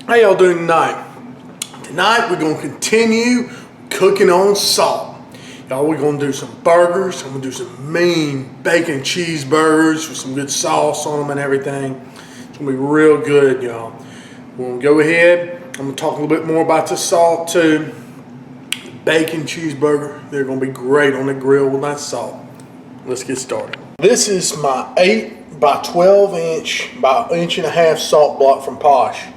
How y'all doing tonight? Tonight we're going to continue cooking on salt. Y'all, we're going to do some burgers. I'm going to do some mean bacon cheeseburgers with some good sauce on them and everything. It's going to be real good, y'all. We're going to go ahead. I'm going to talk a little bit more about the salt too. Bacon cheeseburger, they're going to be great on the grill with that salt. Let's get started. This is my 8 by 12 inch by 1.5 inch salt block from POSH.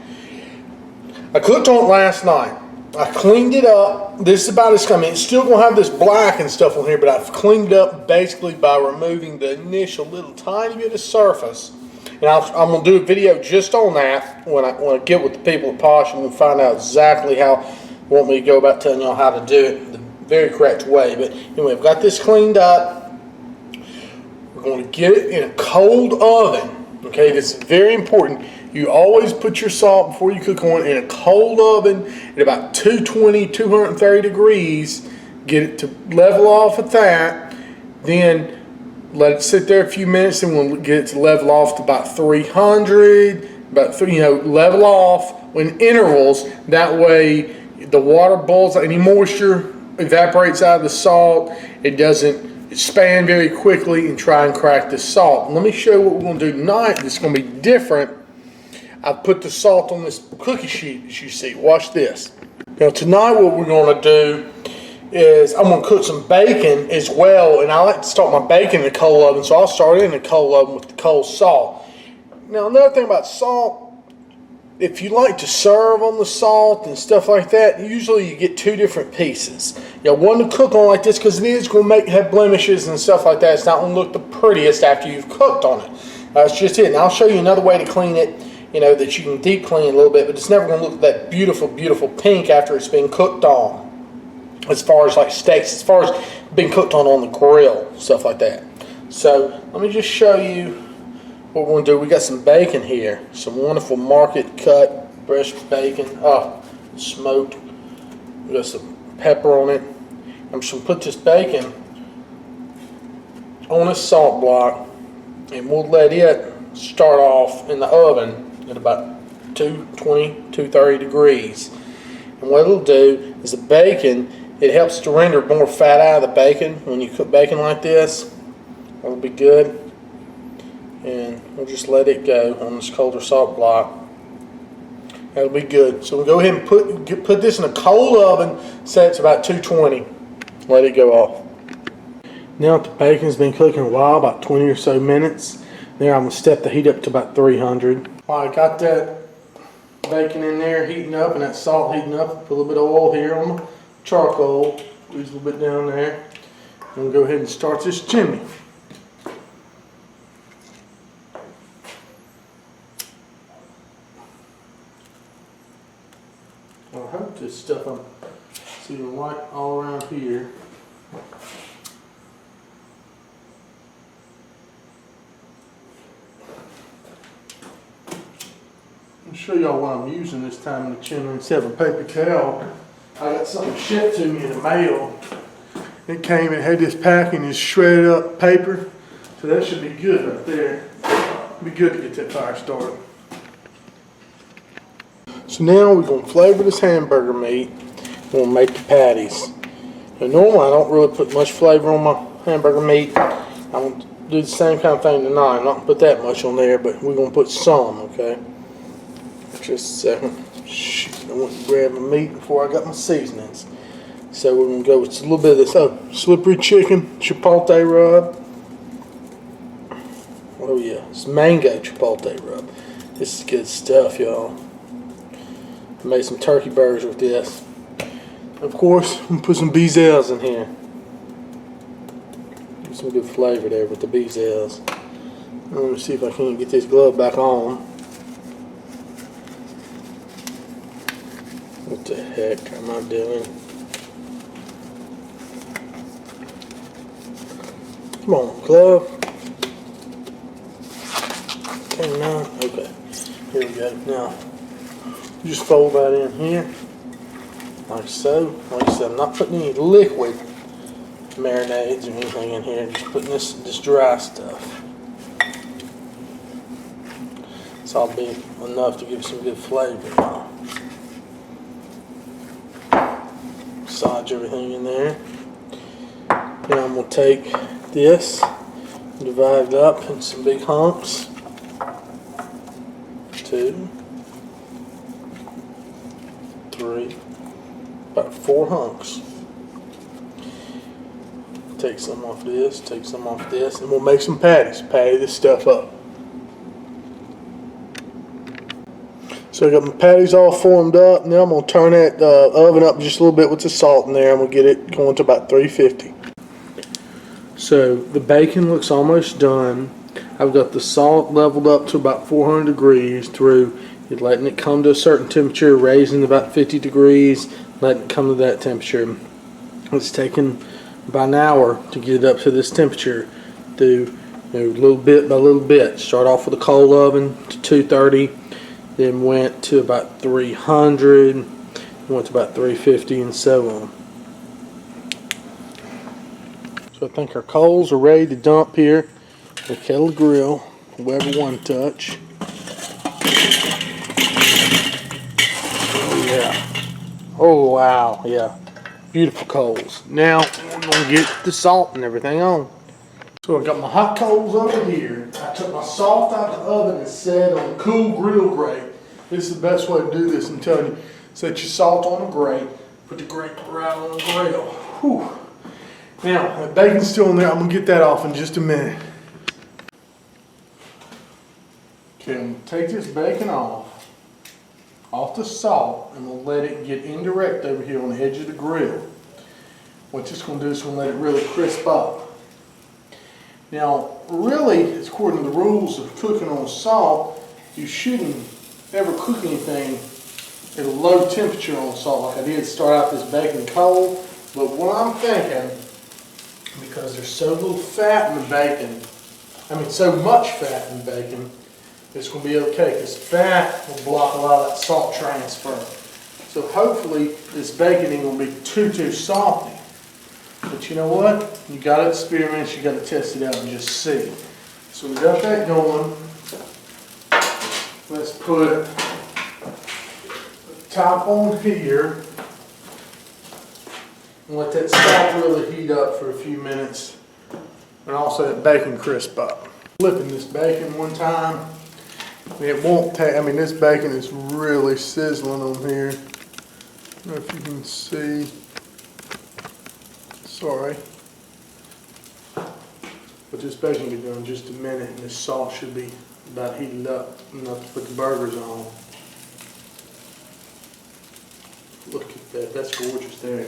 I cooked on it last night. I cleaned it up. This is about as coming. It's still going to have this black and stuff on here, but I've cleaned it up basically by removing the initial little tiny bit of surface. And I'm going to do a video just on that when I get with the people at POSH, and we'll find out exactly how they want me to go about telling y'all how to do it the very correct way. But anyway, I've got this cleaned up. We're going to get it in a cold oven. Okay, this is very important. You always put your salt before you cook on in a cold oven at about 220, 230 degrees. Get it to level off at that. Then let it sit there a few minutes, and we'll get it to level off to about 300, level off in intervals. That way the water boils, any moisture evaporates out of the salt. It doesn't expand very quickly and try and crack the salt. Let me show you what we're going to do tonight. It's going to be different. I've put the salt on this cookie sheet, as you see. Watch this. Now tonight what we're going to do is I'm going to cook some bacon as well, and I like to start my bacon in the cold oven, so I'll start it in the cold oven with the cold salt. Now another thing about salt, if you like to serve on the salt and stuff like that, usually you get 2 different pieces. One to cook on like this, because it is going to have blemishes and stuff like that. It's not going to look the prettiest after you've cooked on it. That's just it. And I'll show you another way to clean it, that you can deep clean a little bit, but it's never going to look that beautiful, beautiful pink after it's been cooked on. As far as like steaks, as far as being cooked on the grill, stuff like that. So let me just show you what we're going to do. We got some bacon here, some wonderful market cut fresh bacon. Smoked. We got some pepper on it. I'm just going to put this bacon on a salt block, and we'll let it start off in the oven at about 220, 230 degrees. And what it'll do is the bacon, it helps to render more fat out of the bacon when you cook bacon like this. It'll be good. And we'll just let it go on this colder salt block. That'll be good. So we'll go ahead and put this in a cold oven, set it to about 220. Let it go off. Now that the bacon's been cooking a while, about 20 or so minutes, there I'm going to step the heat up to about 300. I got that bacon in there heating up and that salt heating up. Put a little bit of oil here on the charcoal. Squeeze a little bit down there. I'm going to go ahead and start this chimney. I hope this stuff I'm seeing right all around here. I'll show y'all what I'm using this time in the chimney. Instead of a paper towel, I got something shipped to me in the mail. It came and had this packing, this shredded up paper. So that should be good right there. Be good to get that fire started. So now we're going to flavor this hamburger meat. We're going to make the patties. Now normally I don't really put much flavor on my hamburger meat. I'm going to do the same kind of thing tonight. I'm not going to put that much on there, but we're going to put some, okay? Just a second. Shoot, I went to grab my meat before I got my seasonings. So we're going to go with a little bit of this slippery chicken chipotle rub. Oh yeah, it's mango chipotle rub. This is good stuff, y'all. I made some turkey burgers with this. Of course, I'm going to put some bezels in here. Get some good flavor there with the bezels. Let me see if I can get this glove back on. What the heck am I doing? Come on, glove. Okay, now, okay. Here we go. Now, you just fold that in here, like so. Like I said, I'm not putting any liquid marinades or anything in here. Just putting this dry stuff. This ought to be enough to give some good flavor now. massage everything in there. Now I'm going to take this, divide it up in some big hunks. 2, 3, about 4 hunks. Take some off this, take some off this, and we'll make some patties. Patty this stuff up. So I got my patties all formed up. Now I'm going to turn that oven up just a little bit with the salt in there. I'm going to get it going to about 350. So the bacon looks almost done. I've got the salt leveled up to about 400 degrees through letting it come to a certain temperature, raising about 50 degrees, letting it come to that temperature. It's taken about an hour to get it up to this temperature. Do little bit by little bit. Start off with a coal oven to 230. Then went to about 300, went to about 350, and so on. So I think our coals are ready to dump here. The kettle grill, Weber One Touch. Oh yeah. Oh wow, yeah. Beautiful coals. Now we're gonna get the salt and everything on. So I got my hot coals over here. I took my salt out the oven and set it on cool grill grate. This is the best way to do this, I'm telling you. Set your salt on the grate, put the grate right on the grill. Whew. Now, the bacon's still in there. I'm gonna get that off in just a minute. Okay, I'm gonna take this bacon off the salt, and we'll let it get indirect over here on the edge of the grill. What it's gonna do is we'll let it really crisp up. Now, really, it's according to the rules of cooking on salt, you shouldn't ever cook anything at a low temperature on salt like I did. Start out this bacon cold, but what I'm thinking, because there's so little fat in the bacon, so much fat in bacon, it's going to be okay because fat will block a lot of that salt transfer. So hopefully this bacon ain't going to be too salty. But you know what? You got to experiment, you got to test it out and just see. So we got that going. Let's put the top on here and let that salt really heat up for a few minutes, and also that bacon crisp up. Flipping this bacon one time, it won't take, this bacon is really sizzling on here. I don't know if you can see. Sorry. But this bacon will be done in just a minute, and this salt should be about heated up enough to put the burgers on. Look at that, that's gorgeous there.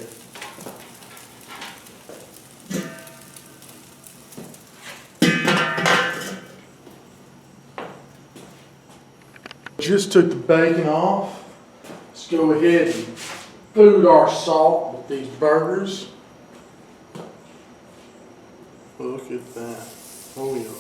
Just took the bacon off. Let's go ahead and food our salt with these burgers. Look at that. Oh yeah.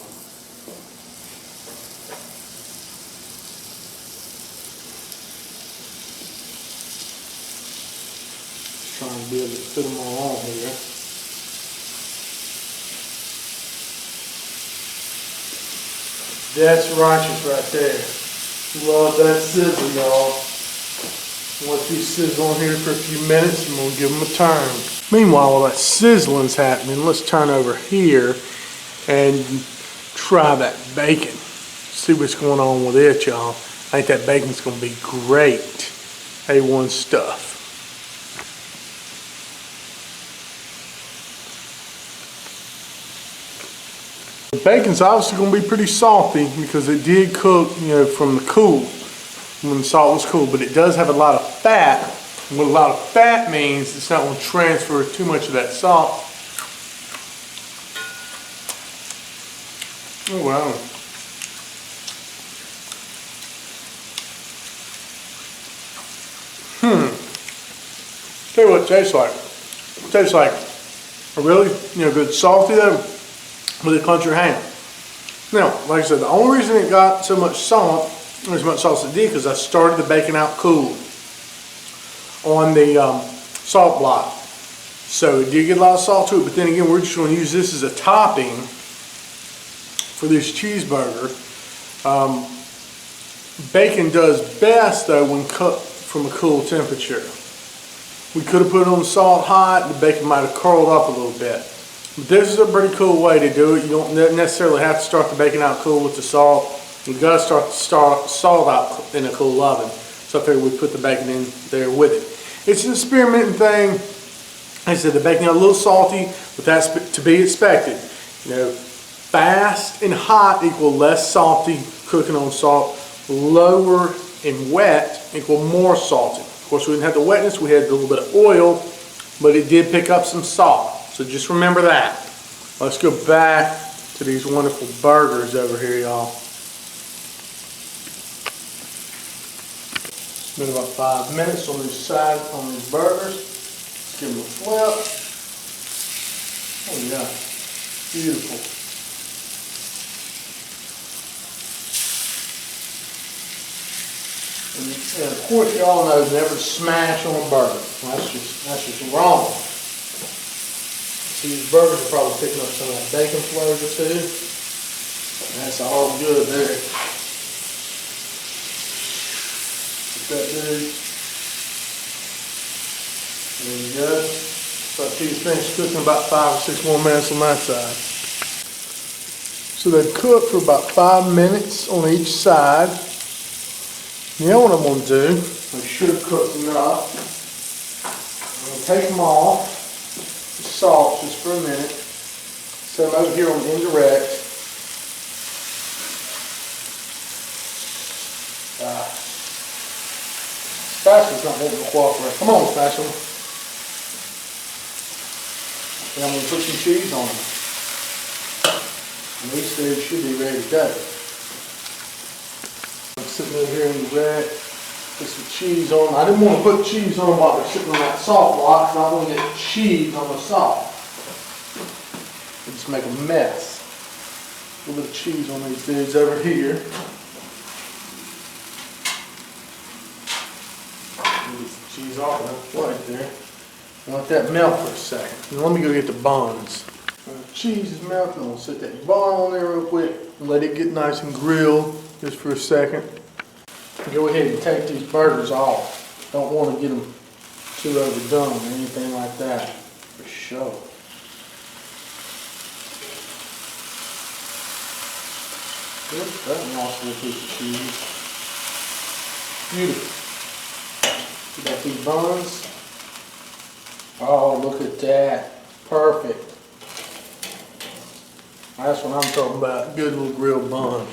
Trying to be able to fit them all on here. That's righteous right there. Love that sizzle, y'all. Let these sizzle on here for a few minutes and we'll give them a turn. Meanwhile, while that sizzling's happening, let's turn over here and try that bacon. See what's going on with it, y'all. I think that bacon's gonna be great. A1 stuff. The bacon's obviously going to be pretty salty because it did cook, from the cool, when the salt was cool, but it does have a lot of fat. And what a lot of fat means, it's not going to transfer too much of that salt. Oh wow. Tell you what it tastes like. It tastes like a really, good salty though, with a country ham. Now, like I said, the only reason it got so much salt, or as much salt as it did, because I started the bacon out cool on the salt block. So it did get a lot of salt to it, but then again, we're just going to use this as a topping for this cheeseburger. Bacon does best though when cooked from a cool temperature. We could have put it on salt hot, the bacon might have curled up a little bit. But this is a pretty cool way to do it. You don't necessarily have to start the bacon out cool with the salt. You've got to start the salt out in a cool oven. So I figured we'd put the bacon in there with it. It's an experimenting thing. Like I said, the bacon got a little salty, but that's to be expected. You know, fast and hot equal less salty, cooking on salt. Lower and wet equal more salty. Of course, we didn't have the wetness, we had a little bit of oil, but it did pick up some salt. So just remember that. Let's go back to these wonderful burgers over here, y'all. It's been about 5 minutes on this side, on these burgers. Let's give them a flip. Oh yeah, beautiful. And of course, you all know never smash on a burger. That's just wrong. See, these burgers are probably picking up some of that bacon flavor too. That's all good there. Look at that, dude. There you go. So I see finished cooking about 5 or 6 more minutes on that side. So they've cooked for about 5 minutes on each side. Now what I'm going to do, I should have cooked enough. I'm going to take them off, the salt just for a minute. Set them over here on indirect. Spatula's not wanting to cooperate. Come on, spatula. And I'm going to put some cheese on them. And these things should be ready to go. I'm sitting over here in the rack, put some cheese on them. I didn't want to put cheese on them while they're sitting on that salt block, because I don't want to get cheese on the salt. It'll just make a mess. A little bit of cheese on these dudes over here. Get some cheese off of that plate there. Let that melt for a second. And let me go get the buns. When the cheese is melting, I'll set that bun on there real quick and let it get nice and grilled just for a second. Go ahead and take these burgers off. Don't want to get them too overdone or anything like that, for sure. That's a nice little piece of cheese. Beautiful. We got these buns. Oh, look at that. Perfect. That's what I'm talking about. Good little grilled bun.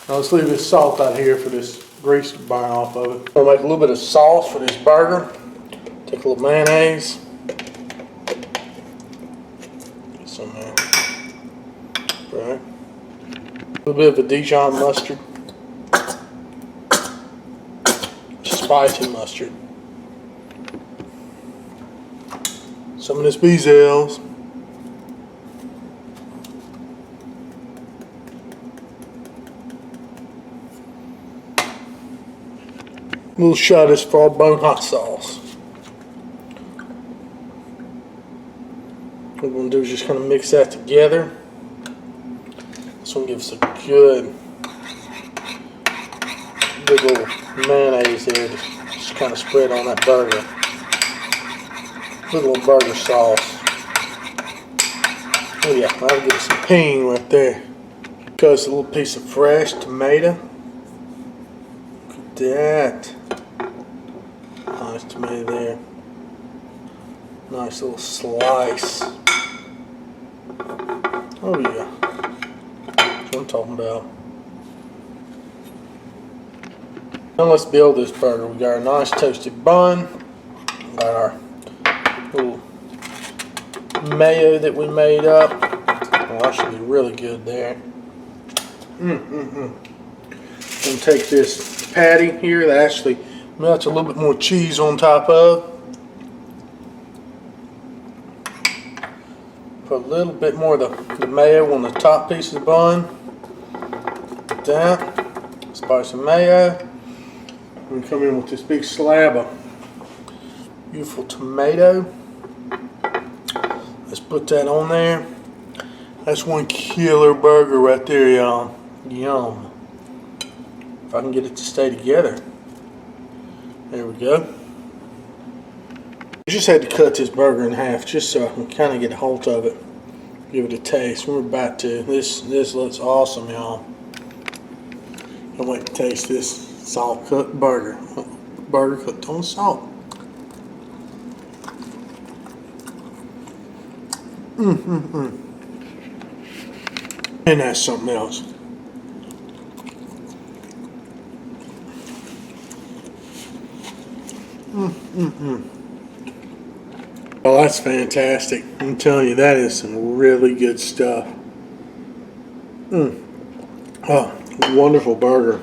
Now let's leave this salt out here for this grease to burn off of it. I'll make a little bit of sauce for this burger. Take a little mayonnaise. Get some there. Right. A little bit of a Dijon mustard. Spicy mustard. Some of this Beezels. A little shot of this frog bone hot sauce. What we're going to do is just kind of mix that together. This one gives us a good little mayonnaise there to just kind of spread on that burger. Little burger sauce. Oh yeah, that'll give us some ping right there. Cut us a little piece of fresh tomato. Look at that. Nice tomato there. Nice little slice. Oh yeah. That's what I'm talking about. Now let's build this burger. We got our nice toasted bun. We got our little mayo that we made up. Oh, that should be really good there. I'm gonna take this patty here that actually melts a little bit more cheese on top of. Put a little bit more of the mayo on the top piece of the bun. Like that. Spice of mayo. I'm gonna come in with this big slab of beautiful tomato. Let's put that on there. That's one killer burger right there, y'all. Yum. If I can get it to stay together. There we go. I just had to cut this burger in half just so I can kind of get a hold of it. Give it a taste. We're about to. This looks awesome, y'all. Can't wait to taste this salt cooked burger. Burger cooked on salt. And that's something else. Oh, that's fantastic. I'm telling you, that is some really good stuff. Oh, wonderful burger.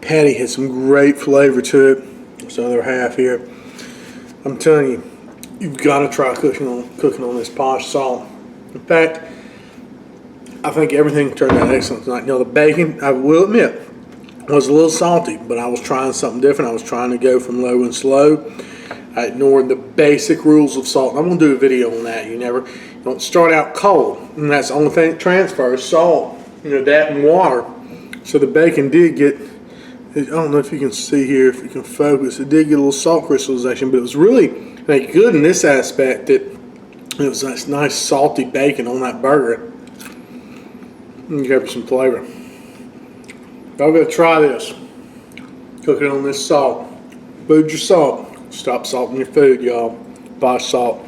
Patty has some great flavor to it. This other half here. I'm telling you, you've got to try cooking on this POSH salt. In fact, I think everything turned out excellent tonight. You know, the bacon, I will admit, was a little salty, but I was trying something different. I was trying to go from low and slow. I ignored the basic rules of salt. I'm going to do a video on that. You don't start out cold, and that's the only thing that transfers, salt. You know, that and water. So the bacon did get, I don't know if you can see here, if you can focus, it did get a little salt crystallization, but it was really good in this aspect that it was nice salty bacon on that burger. And give it some flavor. Y'all gotta try this. Cook it on this salt. Food your salt. Stop salting your food, y'all. POSH salt.